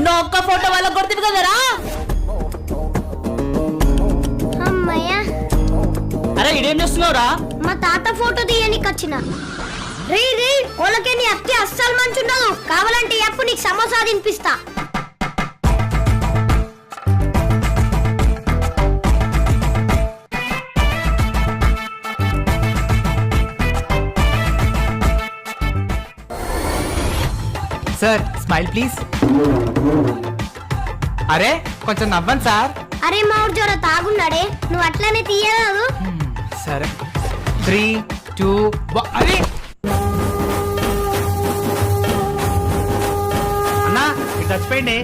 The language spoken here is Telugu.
ఉన్న ఒక్క ఫోటో వాళ్ళ కొడుతుంది కదరా. అమ్మయ్యా. అరే ఇదేం చేస్తున్నావురా? మా తాత ఫోటో తీయనికి వచ్చిన. రీ రీ వాళ్ళకే నీ అత్తే అస్సలు మంచుండదు. కావాలంటే ఎప్పుడు నీకు సమోసా తినిపిస్తా. Sir smile please. అరే కొంచెం నవ్వండి సార్. అరే మా ఊరు జర తాగున్నాడే, నువ్వు అట్లనే తీయరాదు. సరే 3, 2 అరే అన్నా ఇటు చచ్చిపోయింది.